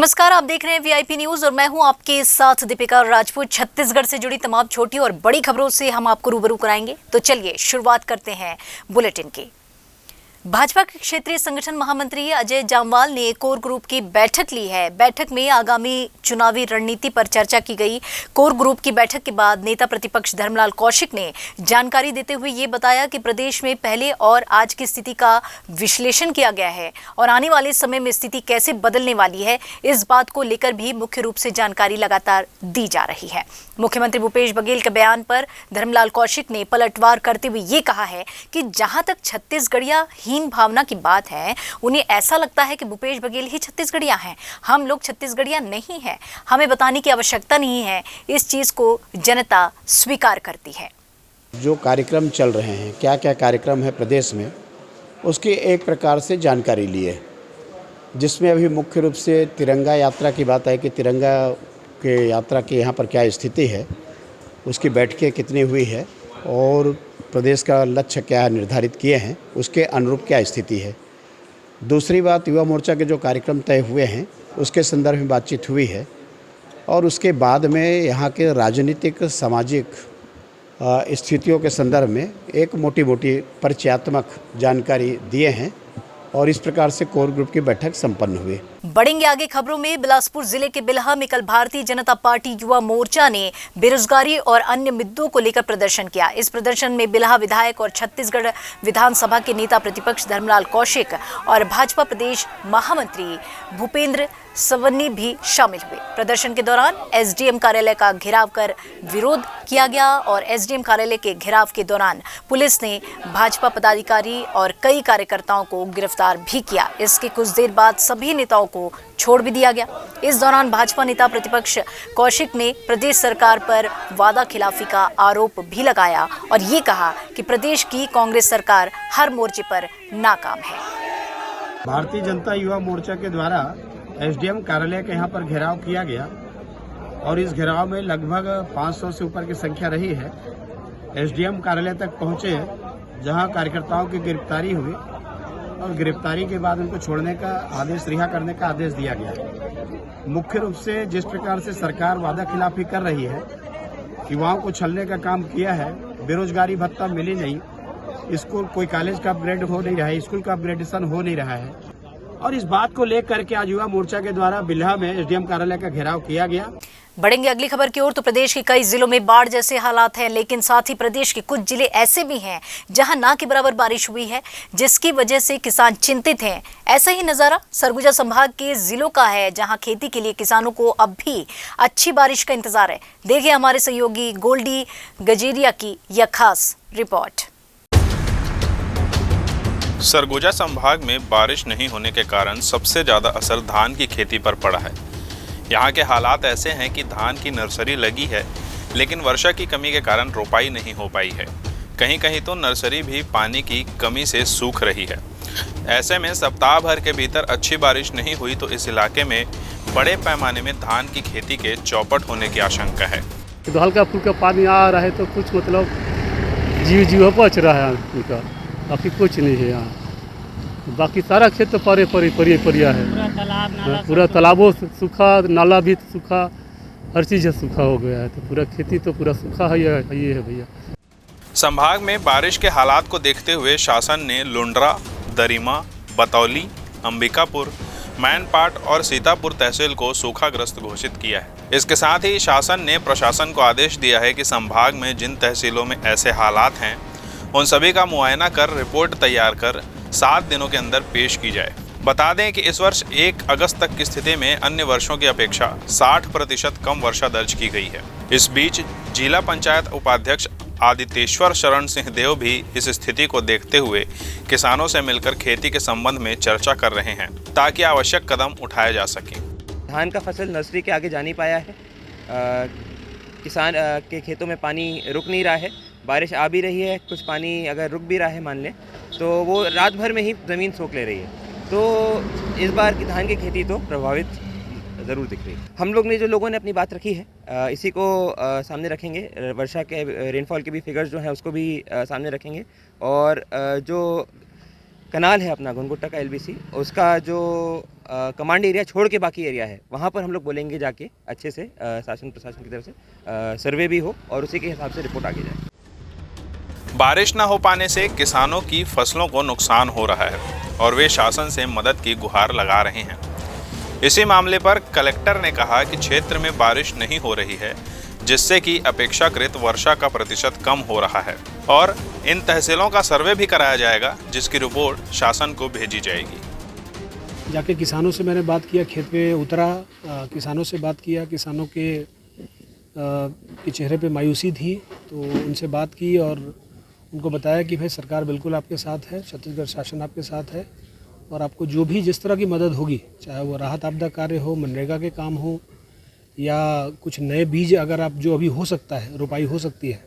नमस्कार, आप देख रहे हैं वीआईपी न्यूज और मैं हूं आपके साथ दीपिका राजपूत। छत्तीसगढ़ से जुड़ी तमाम छोटी और बड़ी खबरों से हम आपको रूबरू कराएंगे। तो चलिए शुरुआत करते हैं बुलेटिन की। भाजपा के क्षेत्रीय संगठन महामंत्री अजय जामवाल ने कोर ग्रुप की बैठक ली है। बैठक में आगामी चुनावी रणनीति पर चर्चा की गई। कोर ग्रुप की बैठक के बाद नेता प्रतिपक्ष धर्मलाल कौशिक ने जानकारी देते हुए ये बताया कि प्रदेश में पहले और आज की स्थिति का विश्लेषण किया गया है और आने वाले समय में स्थिति कैसे बदलने वाली है, इस बात को लेकर भी मुख्य रूप से जानकारी लगातार दी जा रही है। मुख्यमंत्री भूपेश बघेल के बयान पर धर्मलाल कौशिक ने पलटवार करते हुए ये कहा है कि जहां तक छत्तीसगढ़िया हीन भावना की बात है, उन्हें ऐसा लगता है कि भूपेश बघेल ही छत्तीसगढ़िया हैं। हम लोग छत्तीसगढ़िया नहीं हैं। हमें बताने की आवश्यकता नहीं है, इस चीज को जनता स्वीकार करती है। जो कार्यक्रम चल रहे हैं, क्या क्या कार्यक्रम है प्रदेश में, उसकी एक प्रकार से जानकारी लिए, जिसमें अभी मुख्य रूप से तिरंगा यात्रा की बात है कि तिरंगा के यात्रा की यहाँ पर क्या स्थिति है, उसकी बैठकें कितनी हुई है और प्रदेश का लक्ष्य क्या निर्धारित किए हैं, उसके अनुरूप क्या स्थिति है। दूसरी बात, युवा मोर्चा के जो कार्यक्रम तय हुए हैं उसके संदर्भ में बातचीत हुई है और उसके बाद में यहाँ के राजनीतिक सामाजिक स्थितियों के संदर्भ में एक मोटी मोटी परिचयात्मक जानकारी दिए हैं और इस प्रकार से कोर ग्रुप की बैठक संपन्न हुई। बढ़ेंगे आगे खबरों में। बिलासपुर जिले के बिल्हा में कल भारतीय जनता पार्टी युवा मोर्चा ने बेरोजगारी और अन्य मुद्दों को लेकर प्रदर्शन किया। इस प्रदर्शन में बिल्हा विधायक और छत्तीसगढ़ विधानसभा के नेता प्रतिपक्ष धर्मलाल कौशिक और भाजपा प्रदेश महामंत्री भूपेंद्र सवन्नी भी शामिल हुए। प्रदर्शन के दौरान एसडीएम कार्यालय का घेराव कर विरोध किया गया और एसडीएम कार्यालय के घेराव के दौरान पुलिस ने भाजपा पदाधिकारी और कई कार्यकर्ताओं को गिरफ्तार भी किया। इसके कुछ देर बाद सभी नेताओं को छोड़ भी दिया गया। इस दौरान भाजपा नेता प्रतिपक्ष कौशिक ने प्रदेश सरकार पर वादा खिलाफी का आरोप भी लगाया और ये कहा कि प्रदेश की कांग्रेस सरकार हर मोर्चे पर नाकाम है। भारतीय जनता युवा मोर्चा के द्वारा एसडीएम कार्यालय के यहाँ पर घेराव किया गया और इस घेराव में लगभग 500 से ऊपर की संख्या रही है। एसडीएम कार्यालय तक पहुँचे, जहाँ कार्यकर्ताओं की गिरफ्तारी हुई और गिरफ्तारी के बाद उनको छोड़ने का आदेश, रिहा करने का आदेश दिया गया। मुख्य रूप से जिस प्रकार से सरकार वादा खिलाफी कर रही है, युवाओं को छलने का काम किया है, बेरोजगारी भत्ता मिली नहीं, स्कूल कोई कॉलेज का अपग्रेड हो नहीं रहा है, स्कूल का अपग्रेडेशन हो नहीं रहा है और इस बात को लेकर के आज युवा मोर्चा के द्वारा बिल्हा में एसडीएम कार्यालय का घेराव किया गया। बढ़ेंगे अगली खबर की ओर। तो प्रदेश के कई जिलों में बाढ़ जैसे हालात हैं, लेकिन साथ ही प्रदेश के कुछ जिले ऐसे भी हैं जहां ना के बराबर बारिश हुई है, जिसकी वजह से किसान चिंतित हैं। ऐसा ही नजारा सरगुजा संभाग के जिलों का है, जहां खेती के लिए किसानों को अब भी अच्छी बारिश का इंतजार है। देखिए हमारे सहयोगी गोल्डी गजेरिया की यह खास रिपोर्ट। सरगुजा संभाग में बारिश नहीं होने के कारण सबसे ज़्यादा असर धान की खेती पर पड़ा है। यहाँ के हालात ऐसे हैं कि धान की नर्सरी लगी है, लेकिन वर्षा की कमी के कारण रोपाई नहीं हो पाई है। कहीं कहीं तो नर्सरी भी पानी की कमी से सूख रही है। ऐसे में सप्ताह भर के भीतर अच्छी बारिश नहीं हुई तो इस इलाके में बड़े पैमाने में धान की खेती के चौपट होने की आशंका है। तो हल्का फुल्का पानी आ रहा है तो कुछ मतलब जीव बच रहा है उनका, बाकी कुछ नहीं है यहाँ। बाकी सारा खेत तो परिया है, पूरा तालाबों सूखा, नाला भी सूखा, हर चीज़ सूखा हो गया है। तो पूरा खेती तो पूरा सूखा है ये है भैया। संभाग में बारिश के हालात को देखते हुए शासन ने लुंड्रा, दरिमा, बतौली, अंबिकापुर, मैनपाट और सीतापुर तहसील को सूखाग्रस्त घोषित किया है। इसके साथ ही शासन ने प्रशासन को आदेश दिया है कि संभाग में जिन तहसीलों में ऐसे हालात हैं उन सभी का मुआयना कर रिपोर्ट तैयार कर 7 दिनों के अंदर पेश की जाए। बता दें कि इस वर्ष 1 अगस्त तक की स्थिति में अन्य वर्षों की अपेक्षा 60% कम वर्षा दर्ज की गई है। इस बीच जिला पंचायत उपाध्यक्ष आदितेश्वर शरण सिंह देव भी इस स्थिति को देखते हुए किसानों से मिलकर खेती के संबंध में चर्चा कर रहे हैं ताकि आवश्यक कदम उठाए जा सकें। धान का फसल नर्सरी के आगे जा नहीं पाया है। किसान के खेतों में पानी रुक नहीं रहा है। बारिश आ भी रही है, कुछ पानी अगर रुक भी रहा है मान लें तो वो रात भर में ही ज़मीन सोख ले रही है। तो इस बार की धान की खेती तो प्रभावित ज़रूर दिख रही है। हम लोग ने जो लोगों ने अपनी बात रखी है इसी को सामने रखेंगे। वर्षा के रेनफॉल के भी फिगर्स जो हैं उसको भी सामने रखेंगे और जो कनाल है अपना घुनघुट्टा का LBC, उसका जो कमांड एरिया छोड़ के बाकी एरिया है वहाँ पर हम लोग बोलेंगे जाके अच्छे से शासन प्रशासन की तरफ से सर्वे भी हो और उसी के हिसाब से रिपोर्ट आगे जाए। बारिश न हो पाने से किसानों की फसलों को नुकसान हो रहा है और वे शासन से मदद की गुहार लगा रहे हैं। इसी मामले पर कलेक्टर ने कहा कि क्षेत्र में बारिश नहीं हो रही है, जिससे कि अपेक्षाकृत वर्षा का प्रतिशत कम हो रहा है और इन तहसीलों का सर्वे भी कराया जाएगा, जिसकी रिपोर्ट शासन को भेजी जाएगी। जाके किसानों से मैंने बात किया, खेत पे उतरा, किसानों से बात किया, किसानों के चेहरे पे मायूसी थी, तो उनसे बात की और उनको बताया कि भाई सरकार बिल्कुल आपके साथ है, छत्तीसगढ़ शासन आपके साथ है और आपको जो भी जिस तरह की मदद होगी, चाहे वो राहत आपदा कार्य हो, मनरेगा के काम हो या कुछ नए बीज अगर आप जो अभी हो सकता है, रोपाई हो सकती है,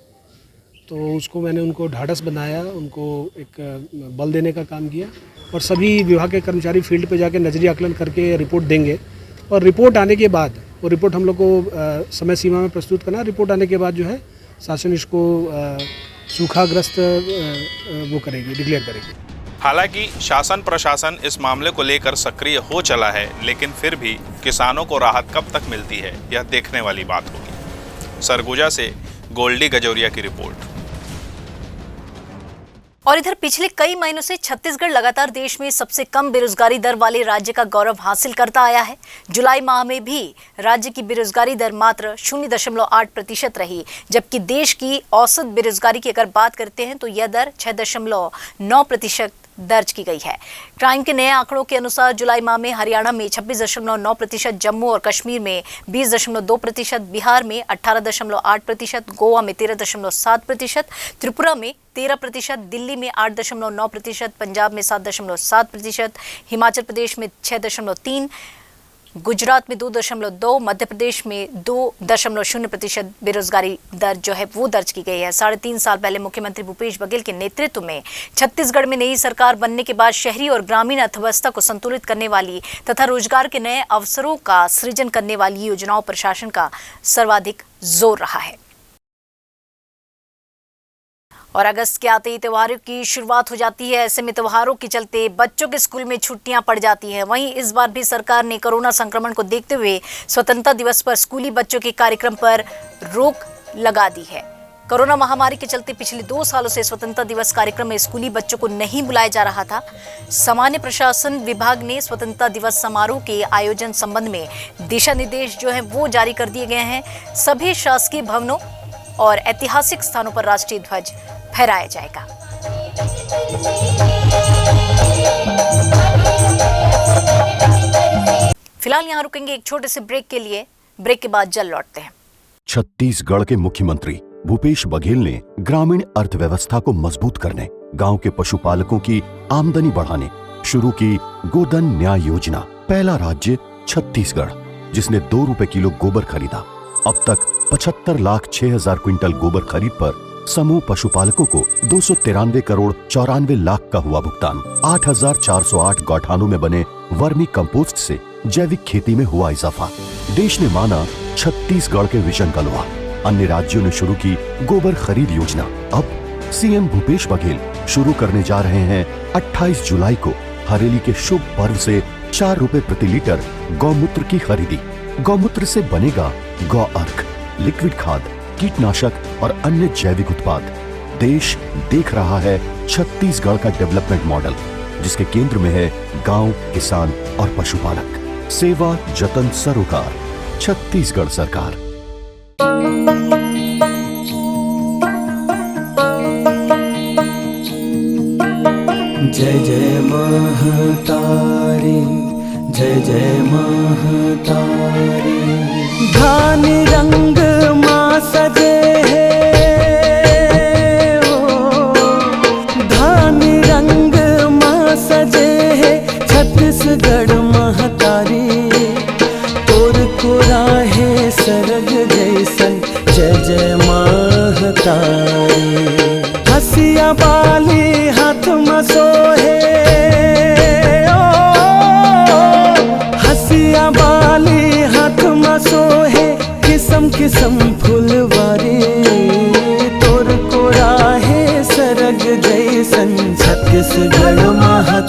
तो उसको मैंने उनको ढाढ़स बनाया, उनको एक बल देने का काम किया और सभी विभाग के कर्मचारी फील्ड पे जाके नजरी आकलन करके रिपोर्ट देंगे और रिपोर्ट आने के बाद वो रिपोर्ट हम लोग को समय सीमा में प्रस्तुत करना। रिपोर्ट आने के बाद जो है शासन इसको सूखाग्रस्त वो करेगी, डिक्लेयर करेगी। हालांकि शासन प्रशासन इस मामले को लेकर सक्रिय हो चला है, लेकिन फिर भी किसानों को राहत कब तक मिलती है यह देखने वाली बात होगी। सरगुजा से गोल्डी गजौरिया की रिपोर्ट। और इधर पिछले कई महीनों से छत्तीसगढ़ लगातार देश में सबसे कम बेरोजगारी दर वाले राज्य का गौरव हासिल करता आया है। जुलाई माह में भी राज्य की बेरोजगारी दर मात्र 0.8% रही, जबकि देश की औसत बेरोजगारी की अगर बात करते हैं तो यह दर 6.9% दर्ज की गई है। क्राइम के नए आंकड़ों के अनुसार जुलाई माह में हरियाणा में 26.9%, जम्मू और कश्मीर में 20.2%, बिहार में 18.8%, गोवा में 13.7%, त्रिपुरा में 13%, दिल्ली में 8.9%, पंजाब में 7.7%, हिमाचल प्रदेश में 6.3%, गुजरात में 2.2%, मध्य प्रदेश में 2.0% बेरोजगारी दर जो है वो दर्ज की गई है। 3.5 साल पहले मुख्यमंत्री भूपेश बघेल के नेतृत्व में छत्तीसगढ़ में नई सरकार बनने के बाद शहरी और ग्रामीण अर्थव्यवस्था को संतुलित करने वाली तथा रोजगार के नए अवसरों का सृजन करने वाली योजनाओं पर शासन का सर्वाधिक जोर रहा है। और अगस्त के आते ही त्योहारों की शुरुआत हो जाती है। ऐसे में त्योहारों के चलते बच्चों के स्कूल में छुट्टियां पड़ जाती हैं। वहीं इस बार भी सरकार ने कोरोना संक्रमण को देखते हुए स्वतंत्रता दिवस पर स्कूली बच्चों के कार्यक्रम पर रोक लगा दी है। कोरोना महामारी के चलते पिछले 2 सालों से स्वतंत्रता दिवस कार्यक्रम में स्कूली बच्चों को नहीं बुलाया जा रहा था। सामान्य प्रशासन विभाग ने स्वतंत्रता दिवस समारोह के आयोजन संबंध में दिशा निर्देश जो है वो जारी कर दिए गए हैं। सभी शासकीय भवनों और ऐतिहासिक स्थानों पर राष्ट्रीय ध्वज फहराया जाएगा। फिलहाल यहाँ रुकेंगे एक छोटे से ब्रेक के लिए। ब्रेक के बाद जल्द लौटते हैं। छत्तीसगढ़ के मुख्यमंत्री भूपेश बघेल ने ग्रामीण अर्थव्यवस्था को मजबूत करने, गांव के पशुपालकों की आमदनी बढ़ाने शुरू की गोधन न्याय योजना। पहला राज्य छत्तीसगढ़, जिसने 2 रुपए किलो गोबर खरीदा। अब तक 75,06,000 क्विंटल गोबर खरीद पर समूह पशुपालकों को 293 करोड़ 94 लाख का हुआ भुगतान। 8,408 गौठानों में बने वर्मी कंपोस्ट से जैविक खेती में हुआ इजाफा। देश ने माना छत्तीसगढ़ के विजन का लोहा। अन्य राज्यों ने शुरू की गोबर खरीद योजना। अब सीएम भूपेश बघेल शुरू करने जा रहे हैं 28 जुलाई को हरेली के शुभ पर्व से 4 रुपए प्रति लीटर गौमूत्र की खरीदी। गौमूत्र से बनेगा गौ अर्क, लिक्विड खाद, कीटनाशक और अन्य जैविक उत्पाद। देश देख रहा है छत्तीसगढ़ का डेवलपमेंट मॉडल, जिसके केंद्र में है गांव, किसान और पशुपालक। सेवा जतन सरोकार, छत्तीसगढ़ सरकार। जय जय महतारी, जय जय महतारी। धान रंग माँ सजे है, धान रंग माँ सजे है छत्तीसगढ़ महतारी। तोर को राहे सरग जैसन, जय जय महतारी। हसिया बाली हाथ में सोहे, हसिया बाली हाथ में सोहे किस्म किस्म फुलवारी। तोर को राहे सरग जैसन छत्तीसगढ़ महतारी।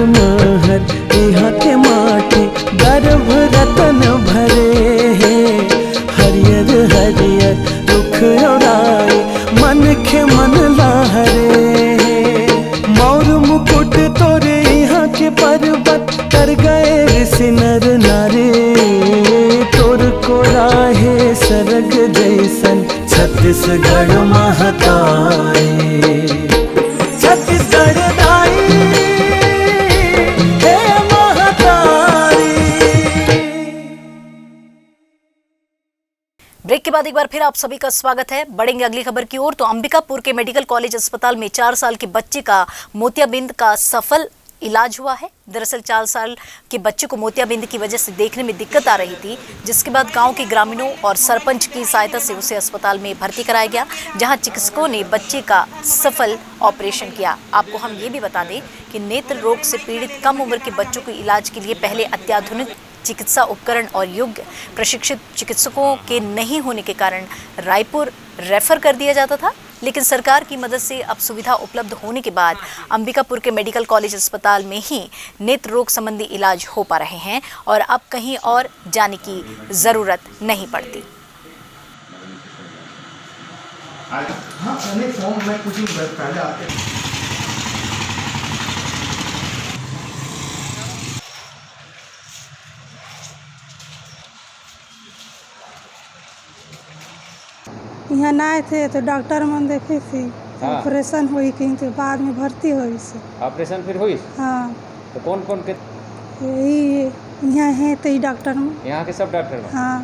महर यहाँ के माटी गर्भ रतन भरे हैं। हरियर हरियर रुख उड़ाए मन के मन लहरे। मौर मुकुट तोरे यहाँ के पर्वत कर गए ऋषि नर नारे। तोर को राहे सरग जैसन छत्तीसगढ़ महताए। छत्तीसगढ़ दाई हे महतारी। ब्रेक के बाद एक बार फिर आप सभी का स्वागत है। बढ़ेंगे अगली खबर की ओर। तो अंबिकापुर के मेडिकल कॉलेज अस्पताल में 4 साल के बच्चे का मोतियाबिंद का सफल इलाज हुआ है। दरअसल 4 साल के बच्चे को मोतियाबिंद की वजह से देखने में दिक्कत आ रही थी, जिसके बाद गांव के ग्रामीणों और सरपंच की सहायता से उसे अस्पताल में भर्ती कराया गया, जहां चिकित्सकों ने बच्चे का सफल ऑपरेशन किया। आपको हम ये भी बता दें कि नेत्र रोग से पीड़ित कम उम्र के बच्चों के इलाज के लिए पहले अत्याधुनिक चिकित्सा उपकरण और योग्य प्रशिक्षित चिकित्सकों के नहीं होने के कारण रायपुर रेफर कर दिया जाता था, लेकिन सरकार की मदद से अब सुविधा उपलब्ध होने के बाद अंबिकापुर के मेडिकल कॉलेज अस्पताल में ही नेत्र रोग संबंधी इलाज हो पा रहे हैं और अब कहीं और जाने की ज़रूरत नहीं पड़ती। यहाँ ना आए थे तो डॉक्टर मन देखे थे। हाँ। ऑपरेशन हुई कहीं तो बाद में भर्ती हुई से। ऑपरेशन फिर हुई? हाँ। तो कौन कौन के? यही यहाँ है तो ही डॉक्टर में। यहाँ के सब डॉक्टर में? हाँ।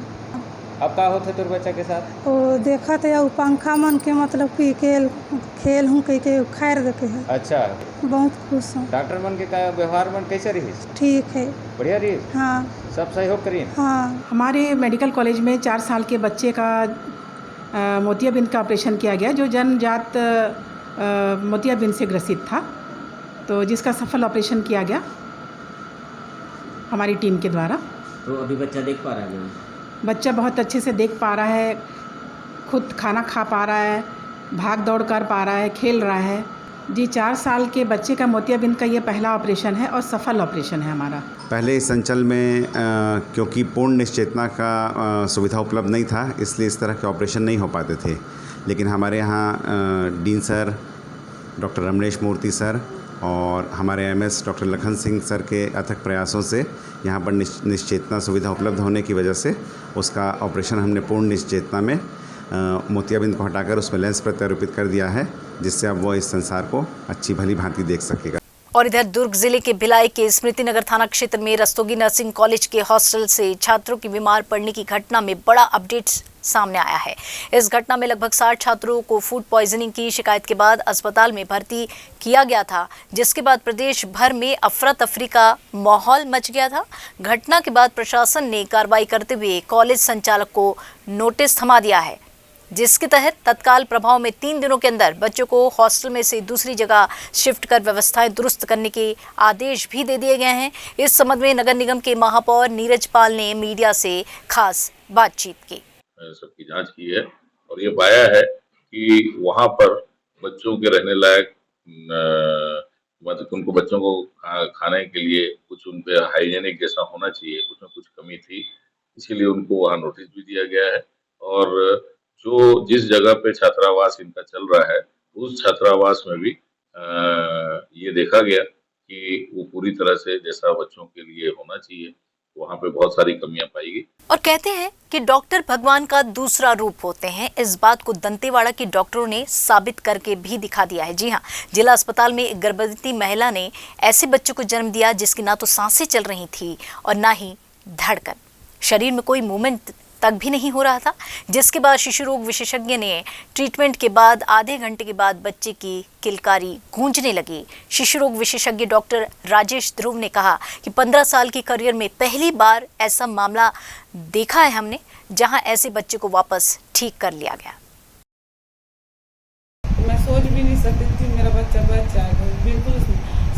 अब का होते तुर बच्चा के साथ? वो देखा थे वो पंखा मन के मतलब कि खेल हूँ कह के खैर देखे है। अच्छा, बहुत खुश हूँ। डॉक्टर मन के का व्यवहार मन कैसे रही? ठीक है, बढ़िया रही। हाँ, सब सहयोग करिए। हाँ। हमारे मेडिकल कॉलेज में 4 साल के बच्चे का मोतियाबिंद का ऑपरेशन किया गया, जो जन्मजात मोतियाबिंद से ग्रसित था, तो जिसका सफल ऑपरेशन किया गया हमारी टीम के द्वारा। तो अभी बच्चा देख पा रहा है? बच्चा बहुत अच्छे से देख पा रहा है, खुद खाना खा पा रहा है, भाग दौड़ कर पा रहा है, खेल रहा है। जी, 4 साल के बच्चे का मोतियाबिंद का ये पहला ऑपरेशन है और सफल ऑपरेशन है हमारा। पहले इस अंचल में क्योंकि पूर्ण निश्चेतना का सुविधा उपलब्ध नहीं था, इसलिए इस तरह के ऑपरेशन नहीं हो पाते थे। लेकिन हमारे यहाँ डीन सर, डॉक्टर रमनेश मूर्ति सर और हमारे MS doctor Lakhan Singh sir के अथक प्रयासों से यहाँ पर निश्चेतना सुविधा उपलब्ध होने की वजह से उसका ऑपरेशन हमने पूर्ण निश्चेतना में मोतियाबिंद को हटाकर उसमें लेंस प्रत्यारोपित कर दिया है, जिससे अब वो इस संसार को अच्छी भली भांति देख सकेगा। और इधर दुर्ग जिले के भिलाई के स्मृति नगर थाना क्षेत्र में रस्तोगी नर्सिंग कॉलेज के हॉस्टल से छात्रों की बीमार पड़ने की घटना में बड़ा अपडेट सामने आया है। इस घटना में लगभग 60 छात्रों को फूड पॉइजनिंग की शिकायत के बाद अस्पताल में भर्ती किया गया था, जिसके बाद प्रदेश भर में अफरा तफरी का माहौल मच गया था। घटना के बाद प्रशासन ने कार्रवाई करते हुए कॉलेज संचालक को नोटिस थमा दिया है, जिसके तहत तत्काल प्रभाव में 3 दिनों के अंदर बच्चों को हॉस्टल में से दूसरी जगह शिफ्ट कर व्यवस्थाएं दुरुस्त करने के आदेश भी दे दिए गए हैं। इस संबंध में नगर निगम के महापौर नीरज पाल ने मीडिया से खास बातचीत की। सबकी जांच की है और ये पाया है कि वहाँ पर बच्चों के रहने लायक मतलब उनको बच्चों को खाने के लिए कुछ उन पे हाइजेनिक जैसा होना चाहिए, उसमें कुछ कमी थी, इसीलिए उनको वहाँ नोटिस भी दिया गया है। और जो जिस जगह पे छात्रावास इनका चल रहा है, उस छात्रावास में भी ये देखा गया कि वो पूरी तरह से जैसा बच्चों के लिए होना चाहिए, वहाँ पे बहुत सारी कमियां पाई गई। और कहते हैं कि डॉक्टर भगवान का दूसरा रूप होते हैं। इस बात को दंतेवाड़ा के डॉक्टरों ने साबित करके भी दिखा दिया है। जी हाँ, जिला अस्पताल में एक गर्भवती महिला ने ऐसे बच्चों को जन्म दिया जिसकी ना तो सांसें चल रही थी और ना ही धड़कन, शरीर में कोई मूवमेंट तक भी नहीं हो रहा था, जिसके बाद शिशु रोग विशेषज्ञ ने ट्रीटमेंट के बाद आधे घंटे के बाद बच्चे की किलकारी गूंजने लगी। शिशु रोग विशेषज्ञ डॉक्टर राजेश ध्रुव ने कहा कि 15 साल के करियर में पहली बार ऐसा मामला देखा है हमने, जहां ऐसे बच्चे को वापस ठीक कर लिया गया। मैं सोच भी नहीं सकती थी मेरा बच्चा बच जाएगा। बिल्कुल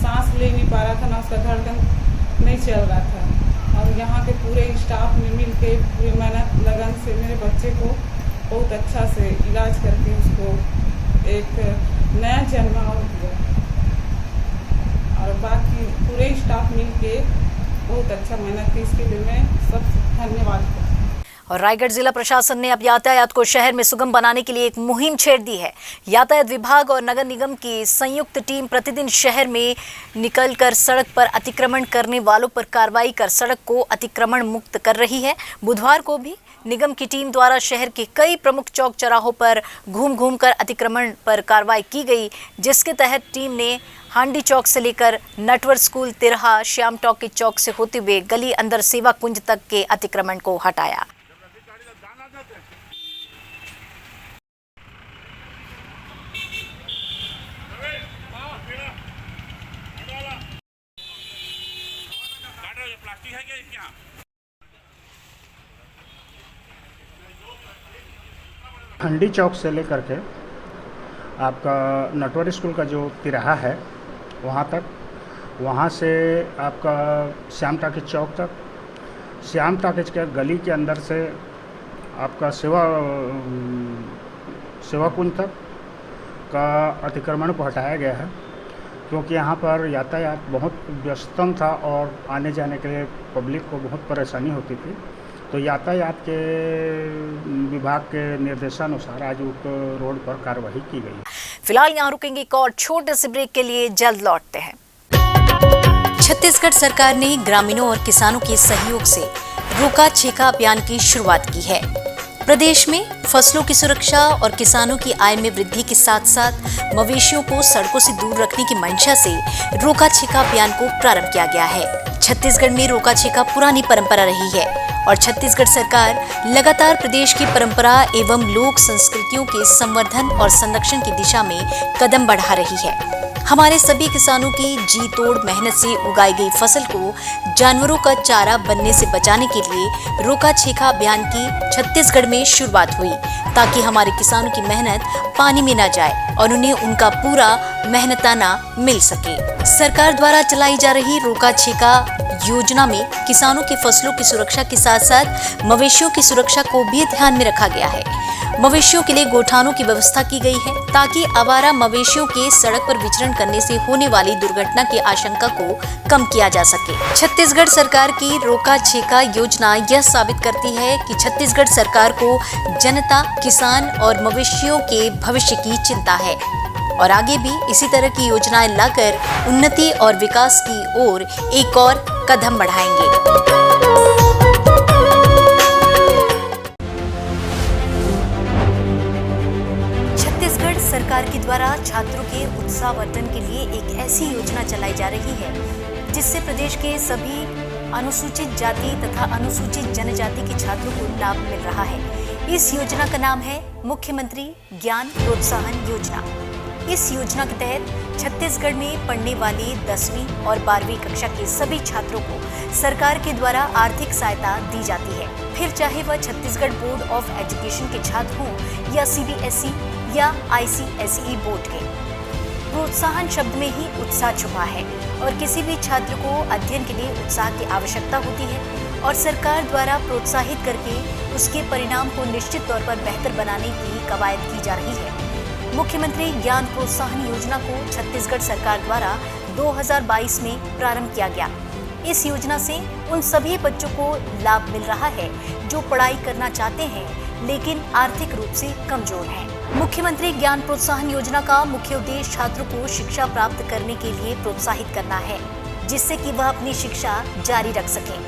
सांस ले नहीं पा रहा था, ना उसका धड़कन नहीं चल रहा था। और यहाँ के पूरे स्टाफ ने मिल के पूरी मेहनत लगन से मेरे बच्चे को बहुत अच्छा से इलाज करके उसको एक नया जन्म और दिया। और बाकी पूरे स्टाफ मिल के बहुत अच्छा मेहनत की, इसके लिए मैं सब धन्यवाद करती हूँ। और रायगढ़ जिला प्रशासन ने अब यातायात को शहर में सुगम बनाने के लिए एक मुहिम छेड़ दी है। यातायात विभाग और नगर निगम की संयुक्त टीम प्रतिदिन शहर में निकलकर सड़क पर अतिक्रमण करने वालों पर कार्रवाई कर सड़क को अतिक्रमण मुक्त कर रही है। बुधवार को भी निगम की टीम द्वारा शहर के कई प्रमुख चौक चौराहों पर घूम कर अतिक्रमण पर कार्रवाई की गई, जिसके तहत टीम ने हांडी चौक से लेकर नटवर स्कूल तिरहा, श्याम टॉकी चौक से होते हुए गली अंदर सेवा कुंज तक के अतिक्रमण को हटाया। हंडी चौक से लेकर के आपका नटवर स्कूल का जो तिराहा है वहाँ तक, वहाँ से आपका श्याम टाकिज चौक तक, श्याम टाकिज के गली के अंदर से आपका सेवा कुंज तक का अतिक्रमण को हटाया गया है, क्योंकि यहाँ पर यातायात बहुत व्यस्तम था और आने जाने के लिए पब्लिक को बहुत परेशानी होती थी। तो यातायात के विभाग के निर्देशानुसार आज उस रोड पर कार्रवाई की गई। फिलहाल यहाँ रुकेंगे एक और छोटे से ब्रेक के लिए, जल्द लौटते हैं। छत्तीसगढ़ सरकार ने ग्रामीणों और किसानों के सहयोग से रोका छेका अभियान की शुरुआत की है। प्रदेश में फसलों की सुरक्षा और किसानों की आय में वृद्धि के साथ साथ मवेशियों को सड़कों से दूर रखने की मंशा से रोका छेका अभियान को प्रारंभ किया गया है। छत्तीसगढ़ में रोका छेका पुरानी परंपरा रही है और छत्तीसगढ़ सरकार लगातार प्रदेश की परंपरा एवं लोक संस्कृतियों के संवर्धन और संरक्षण की दिशा में कदम बढ़ा रही है। हमारे सभी किसानों की जी तोड़ मेहनत से उगाई गई फसल को जानवरों का चारा बनने से बचाने के लिए रोका छेका अभियान की छत्तीसगढ़ में शुरुआत हुई, ताकि हमारे किसानों की मेहनत पानी में न जाए और उन्हें उनका पूरा मेहनताना मिल सके। सरकार द्वारा चलाई जा रही रोका छेका योजना में किसानों की फसलों की सुरक्षा के साथ साथ मवेशियों की सुरक्षा को भी ध्यान में रखा गया है। मवेशियों के लिए गोठानों की व्यवस्था की गई है, ताकि आवारा मवेशियों के सड़क पर विचरण करने से होने वाली दुर्घटना की आशंका को कम किया जा सके। छत्तीसगढ़ सरकार की रोका छेका योजना यह साबित करती है कि छत्तीसगढ़ सरकार को जनता, किसान और मवेशियों के भविष्य की चिंता है और आगे भी इसी तरह की योजनाएं लाकर उन्नति और विकास की ओर एक और कदम बढ़ाएंगे। छत्तीसगढ़ सरकार के द्वारा छात्रों के उत्साहवर्धन के लिए एक ऐसी योजना चलाई जा रही है, जिससे प्रदेश के सभी अनुसूचित जाति तथा अनुसूचित जनजाति के छात्रों को लाभ मिल रहा है। इस योजना का नाम है मुख्यमंत्री ज्ञान प्रोत्साहन योजना। इस योजना के तहत छत्तीसगढ़ में पढ़ने वाले 10वीं और 12वीं कक्षा के सभी छात्रों को सरकार के द्वारा आर्थिक सहायता दी जाती है, फिर चाहे वह छत्तीसगढ़ बोर्ड ऑफ एजुकेशन के छात्र हों या CBSE या ICSE बोर्ड के। प्रोत्साहन शब्द में ही उत्साह छुपा है और किसी भी छात्र को अध्ययन के लिए उत्साह की आवश्यकता होती है और सरकार द्वारा प्रोत्साहित करके उसके परिणाम को निश्चित तौर पर बेहतर बनाने की कवायद की जा रही है। मुख्यमंत्री ज्ञान प्रोत्साहन योजना को छत्तीसगढ़ सरकार द्वारा 2022 में प्रारंभ किया गया। इस योजना से उन सभी बच्चों को लाभ मिल रहा है जो पढ़ाई करना चाहते हैं लेकिन आर्थिक रूप से कमजोर हैं। मुख्यमंत्री ज्ञान प्रोत्साहन योजना का मुख्य उद्देश्य छात्रों को शिक्षा प्राप्त करने के लिए प्रोत्साहित करना है, जिससे कि वह अपनी शिक्षा जारी रख सकें।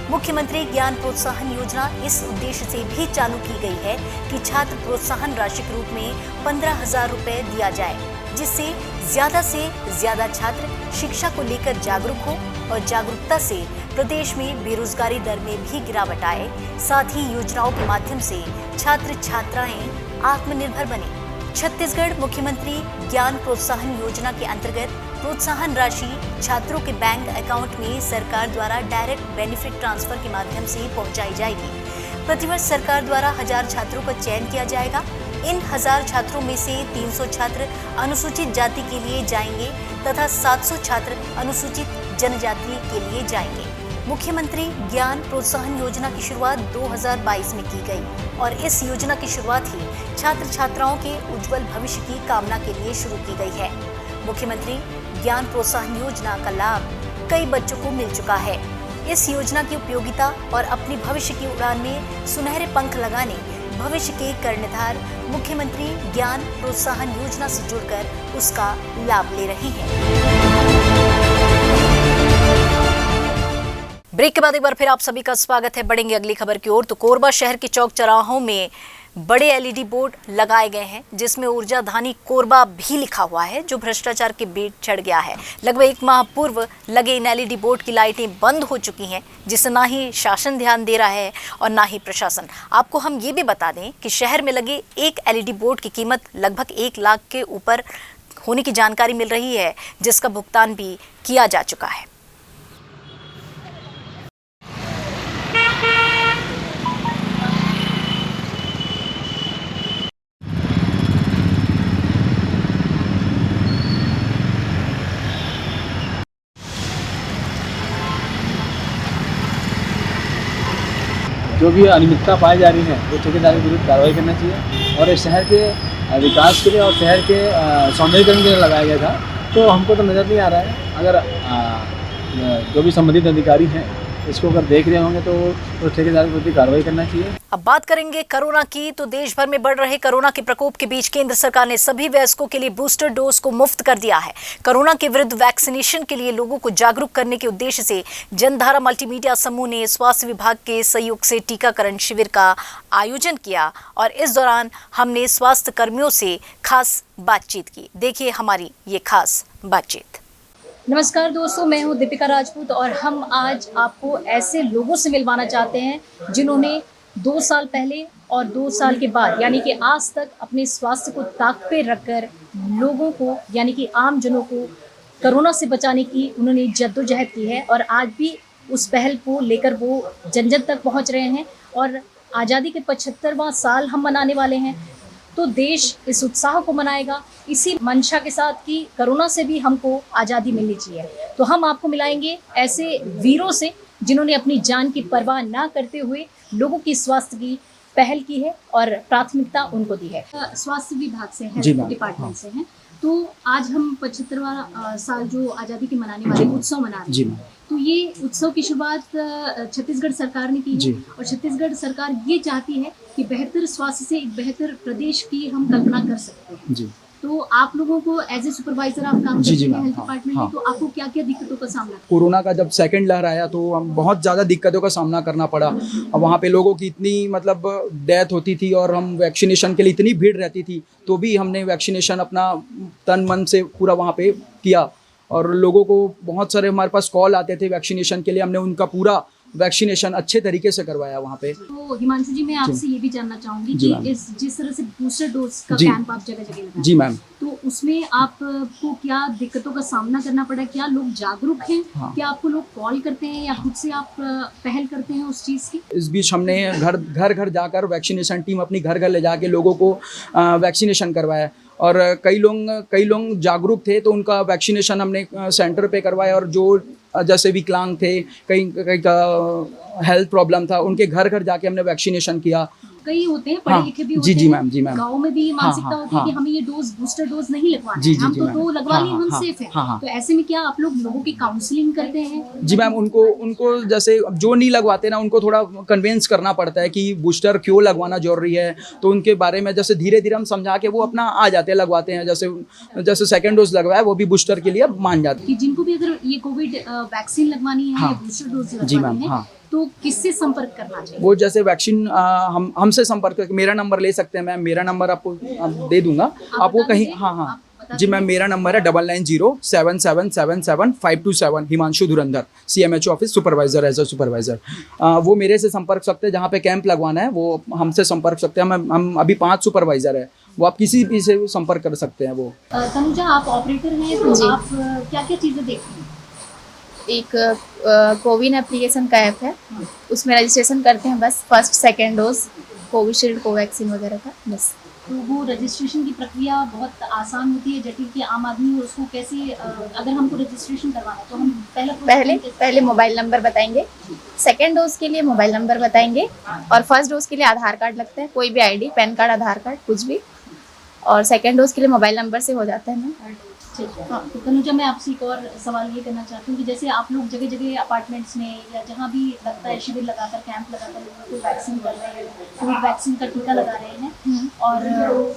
मुख्यमंत्री ज्ञान प्रोत्साहन योजना इस उद्देश्य से भी चालू की गई है कि छात्र प्रोत्साहन राशि के रूप में 15,000 रुपए दिया जाए, जिससे ज्यादा छात्र शिक्षा को लेकर जागरूक हो और जागरूकता से प्रदेश में बेरोजगारी दर में भी गिरावट आए। साथ ही योजनाओं के माध्यम से छात्र छात्राएं आत्मनिर्भर बने। छत्तीसगढ़ मुख्यमंत्री ज्ञान प्रोत्साहन योजना के अंतर्गत प्रोत्साहन राशि छात्रों के बैंक अकाउंट में सरकार द्वारा डायरेक्ट बेनिफिट ट्रांसफर के माध्यम से पहुंचाई जाएगी। प्रतिवर्ष सरकार द्वारा 1000 छात्रों का चयन किया जाएगा। इन 1000 छात्रों में से 300 छात्र अनुसूचित जाति के लिए जाएंगे तथा 700 छात्र अनुसूचित जनजाति के लिए जाएंगे। मुख्यमंत्री ज्ञान प्रोत्साहन योजना की शुरुआत 2022 में की गई और इस योजना की शुरुआत ही छात्र छात्राओं के उज्जवल भविष्य की कामना के लिए शुरू की गई है। मुख्यमंत्री ज्ञान प्रोत्साहन योजना का लाभ कई बच्चों को मिल चुका है। इस योजना की उपयोगिता और अपनी भविष्य की उड़ान में सुनहरे पंख लगाने भविष्य के कर्णधार मुख्यमंत्री ज्ञान प्रोत्साहन योजना से जुड़कर उसका लाभ ले रहे हैं। ब्रेक के बाद एक बार फिर आप सभी का स्वागत है। बढ़ेंगे अगली खबर की ओर। तो कोरबा शहर के चौक चौराहों में बड़े एलईडी बोर्ड लगाए गए हैं जिसमें ऊर्जा धानी कोरबा भी लिखा हुआ है, जो भ्रष्टाचार के बीच चढ़ गया है। लगभग 1 माह पूर्व लगे इन एलईडी बोर्ड की लाइटें बंद हो चुकी हैं, जिससे ना ही शासन ध्यान दे रहा है और ना ही प्रशासन। आपको हम ये भी बता दें कि शहर में लगे एक एलईडी बोर्ड की कीमत लगभग 1 लाख के ऊपर होने की जानकारी मिल रही है, जिसका भुगतान भी किया जा चुका है। जो भी अनियमितता पाई जा रही है वो ठेकेदार के विरुद्ध कार्रवाई करना चाहिए और इस शहर के विकास के लिए और शहर के सौंदर्यीकरण के लिए लगाया गया था। तो हमको तो नज़र नहीं आ रहा है, अगर जो भी संबंधित अधिकारी हैं इसको अगर देख रहे होंगे तो ठेकेदार के विरुद्ध कार्रवाई करना चाहिए। अब बात करेंगे कोरोना की। तो देश भर में बढ़ रहे कोरोना के प्रकोप के बीच केंद्र सरकार ने सभी वयस्कों के लिए बूस्टर डोज को मुफ्त कर दिया है। कोरोना के विरुद्ध वैक्सीनेशन के लिए लोगों को जागरूक करने के उद्देश्य से जनधारा मल्टीमीडिया समूह ने स्वास्थ्य विभाग के सहयोग से टीकाकरण शिविर का आयोजन किया और इस दौरान हमने स्वास्थ्य कर्मियों से खास बातचीत की। देखिए हमारी ये खास बातचीत। नमस्कार दोस्तों, मैं हूं दीपिका राजपूत और हम आज आपको ऐसे लोगों से मिलवाना चाहते हैं जिन्होंने 2 साल पहले और 2 साल के बाद यानी कि आज तक अपने स्वास्थ्य को ताक पे रखकर लोगों को यानी कि आम जनों को कोरोना से बचाने की उन्होंने जद्दोजहद की है और आज भी उस पहल को लेकर वो जन जन तक पहुंच रहे हैं। और आज़ादी के 75वां साल हम मनाने वाले हैं, तो देश इस उत्साह को मनाएगा इसी मंशा के साथ कि कोरोना से भी हमको आज़ादी मिलनी चाहिए। तो हम आपको मिलाएंगे ऐसे वीरों से जिन्होंने अपनी जान की परवाह ना करते हुए लोगों की स्वास्थ्य की पहल की है और प्राथमिकता उनको दी है। स्वास्थ्य विभाग से हेल्थ डिपार्टमेंट से हैं। तो आज हम 75वां साल जो आज़ादी के मनाने वाले उत्सव मना रहे हैं, तो ये उत्सव की शुरुआत छत्तीसगढ़ सरकार ने की है और छत्तीसगढ़ सरकार ये चाहती है कि बेहतर स्वास्थ्य से एक बेहतर प्रदेश की हम कल्पना कर सकते हैं। जी। तो आप लोगों को एज ए सुपरवाइजर आप काम करते हैं हेल्थ डिपार्टमेंट में, तो आपको क्या क्या दिक्कतों का सामना? कोरोना का जब सेकंड लहर आया तो हम बहुत ज़्यादा दिक्कतों का सामना करना पड़ा और वहाँ पे लोगों की इतनी मतलब डेथ होती थी और हम वैक्सीनेशन के लिए इतनी भीड़ रहती थी, तो भी हमने वैक्सीनेशन अपना तन मन से पूरा वहाँ पे किया और लोगों को बहुत सारे हमारे पास कॉल आते थे वैक्सीनेशन के लिए, हमने उनका पूरा वैक्सीनेशन अच्छे तरीके से करवाया वहाँ पे। तो हिमांशु जी, मैं आपसे ये भी जानना चाहूँगी कि जिस तरह से बूस्टर डोज का कैंप आप जगह जगह लगाते हैं, जी मैम, तो उसमें आपको क्या दिक्कतों का सामना करना पड़ा? क्या लोग जागरूक हैं? क्या आपको लोग कॉल करते हैं या खुद से आप पहल करते हैं उस चीज़ की? इस बीच हमने घर घर जाकर वैक्सीनेशन टीम अपनी घर घर ले जाके लोगों को वैक्सीनेशन करवाया और कई लोग जागरूक थे तो उनका वैक्सीनेशन हमने सेंटर पे करवाया और जो जैसे विकलांग थे, कई का हेल्थ प्रॉब्लम था, उनके घर घर जाके हमने वैक्सीनेशन किया। कई होते हैं पढ़े लिखे भी होते हैं, जी मैम, गाँव में भी मानसिकता होती है कि हमें ये बूस्टर डोज नहीं लगवाना है, हम तो 2 लगवा लिए, हम सेफ हैं। तो ऐसे में क्या आप लोग लोगों की काउंसलिंग करते हैं? जी मैम, उनको जैसे जो नहीं लगवाते ना उनको थोड़ा कन्विंस करना पड़ता है कि बूस्टर क्यों लगवाना जरूरी है, तो उनके बारे में जैसे धीरे धीरे हम समझा के वो अपना आ जाते हैं, लगवाते हैं। जैसे सेकेंड डोज लगवाया वो भी बूस्टर के लिए मान जाते हैं। जिनको भी अगर ये कोविड वैक्सीन लगवानी है या बूस्टर डोज लगवानी है तो किससे संपर्क करना चाहिए? वो जैसे वैक्सीन हमसे संपर्क करके मेरा नंबर ले सकते हैं मैम, मेरा नंबर आपको दे दूंगा, आप वो कहीं जी मैम, मेरा नंबर है 9907777527 Himanshu Dhurandhar, CMHO office supervisor, as a supervisor. वो मेरे से संपर्क सकते हैं, जहाँ पे कैंप लगवाना है वो हमसे संपर्क सकते हैं। हम अभी 5 सुपरवाइजर है, वो आप किसी भी से संपर्क कर सकते हैं। वो तनुजा, आप ऑपरेटर हैं तो आप क्या क्या चीज़ें देखते हैं? एक कोविन एप्लीकेशन का ऐप है, उसमें रजिस्ट्रेशन करते हैं बस, first second dose Covishield Covaxin वगैरह का, बस। तो वो रजिस्ट्रेशन की प्रक्रिया बहुत आसान होती है, जटिल कि आम आदमी उसको कैसे, अगर हमको रजिस्ट्रेशन करवाना है तो हम पहले मोबाइल नंबर बताएंगे, सेकेंड डोज के लिए मोबाइल नंबर बताएंगे और फर्स्ट डोज के लिए आधार कार्ड लगता है, कोई भी ID, पैन कार्ड, आधार कार्ड, कुछ भी, और सेकेंड डोज के लिए मोबाइल नंबर से हो जाता है ना। ठीक है। हाँ, तो तनुजा, मैं आपसे एक और सवाल ये करना चाहती हूँ कि जैसे आप लोग जगह जगह अपार्टमेंट्स में या जहाँ भी लगता है शिविर लगाकर, कैंप लगाकर लोगों को वैक्सीन कर रहे हैं, कोविड वैक्सीन का टीका लगा रहे हैं और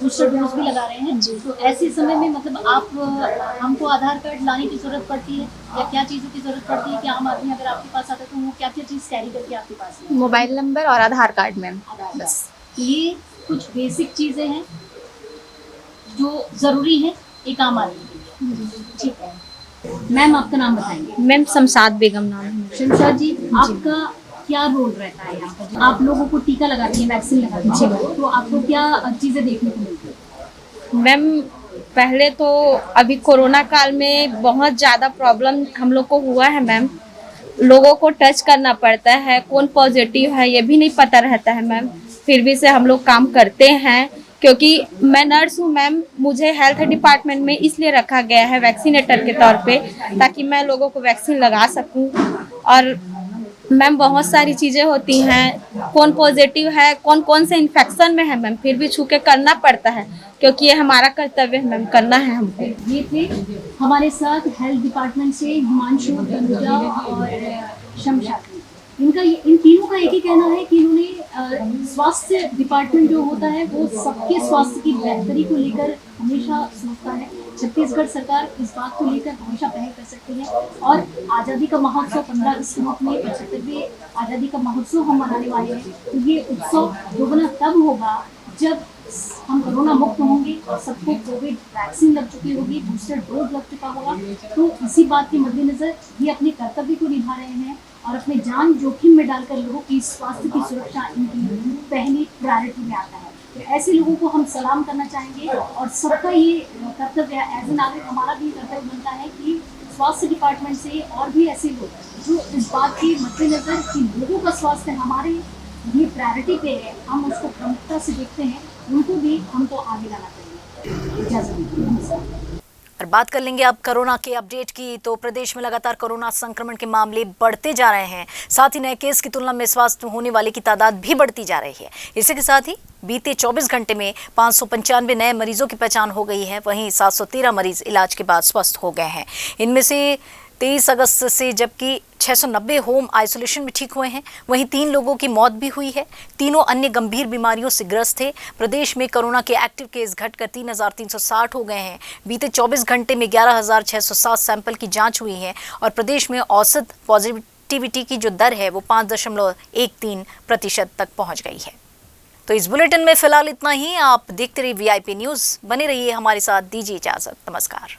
बूस्टर डोज भी लगा रहे हैं, तो ऐसे समय में मतलब आप हमको आधार कार्ड लाने की ज़रूरत पड़ती है या क्या चीज़ों की ज़रूरत पड़ती है कि आम आदमी अगर आपके पास आता है तो वो क्या क्या चीज़ कैरी करके आपके पास है? मोबाइल नंबर और आधार कार्ड मैम, बस। ये कुछ बेसिक चीज़ें हैं जो ज़रूरी है एक आम आदमी के लिए। ठीक है मैम, आपका नाम बताएंगे? मैम शमशाद बेगम नाम है। शमशाद जी, आपका क्या रोल रहता है यहाँ पर? आप लोगों को टीका लगाती है, वैक्सीन लगाती है, तो आपको क्या चीज़ें देखने को मिलती है? मैम पहले तो अभी कोरोना काल में बहुत ज़्यादा प्रॉब्लम हम लोग को हुआ है मैम। लोगों को टच करना पड़ता है, कौन पॉजिटिव है ये भी नहीं पता रहता है मैम। फिर भी से हम लोग काम करते हैं क्योंकि मैं नर्स हूँ मैम। मुझे हेल्थ डिपार्टमेंट में इसलिए रखा गया है वैक्सीनेटर के तौर पे, ताकि मैं लोगों को वैक्सीन लगा सकूँ। और मैम बहुत सारी चीज़ें होती हैं, कौन पॉजिटिव है, कौन कौन से इन्फेक्शन में है मैम, फिर भी छू के करना पड़ता है क्योंकि ये हमारा कर्तव्य है मैम, करना है हमको। ये थे हमारे साथ हेल्थ डिपार्टमेंट से हिमांशु, तनुजा और शमशाद। इन तीनों का एक ही कहना है कि इन्होंने स्वास्थ्य डिपार्टमेंट जो होता है वो सबके स्वास्थ्य की बेहतरी को लेकर हमेशा सोचता है। छत्तीसगढ़ सरकार इस बात को लेकर हमेशा पहल कर सकती है और आज़ादी का महोत्सव 15 अगस्त में 75वें आज़ादी का महोत्सव हम मनाने वाले हैं। तो ये उत्सव दोगुना तब होगा जब हम कोरोना मुक्त होंगे और सबको कोविड वैक्सीन लग चुकी होगी, बूस्टर डोज लग चुका होगा। तो इसी बात के मद्देनजर ये अपने कर्तव्य को निभा रहे हैं और अपने जान जोखिम में डालकर लोगों की स्वास्थ्य की सुरक्षा इनकी पहली प्रायोरिटी में आता है। तो ऐसे लोगों को हम सलाम करना चाहेंगे और सबका ये कर्तव्य एज ए नागरिक हमारा भी कर्तव्य बनता है कि स्वास्थ्य डिपार्टमेंट से और भी ऐसे लोग जो इस बात के मद्देनजर कि लोगों का स्वास्थ्य हमारे ये प्रायोरिटी पे है, हम उसको प्रमुखता से देखते हैं, उनको भी हमको आगे लाना चाहिए। इजाज़त। और बात कर लेंगे अब कोरोना के अपडेट की। तो प्रदेश में लगातार कोरोना संक्रमण के मामले बढ़ते जा रहे हैं, साथ ही नए केस की तुलना में स्वस्थ होने वाले की तादाद भी बढ़ती जा रही है। इसी के साथ ही बीते 24 घंटे में 595 नए मरीजों की पहचान हो गई है। वहीं 713 मरीज इलाज के बाद स्वस्थ हो गए हैं। इनमें से 23 अगस्त से जबकि 690 होम आइसोलेशन में ठीक हुए हैं। वहीं 3 लोगों की मौत भी हुई है। तीनों अन्य गंभीर बीमारियों से ग्रस्त थे। प्रदेश में कोरोना के एक्टिव केस घटकर 3360 हो गए हैं। बीते 24 घंटे में 11607 सैंपल की जांच हुई है और प्रदेश में औसत पॉजिटिविटी की जो दर है वो 5.13% तक पहुंच गई है। तो इस बुलेटिन में फिलहाल इतना ही। आप देखते रहिए VIP न्यूज़, बने रहिए हमारे साथ। दीजिए इजाजत, नमस्कार।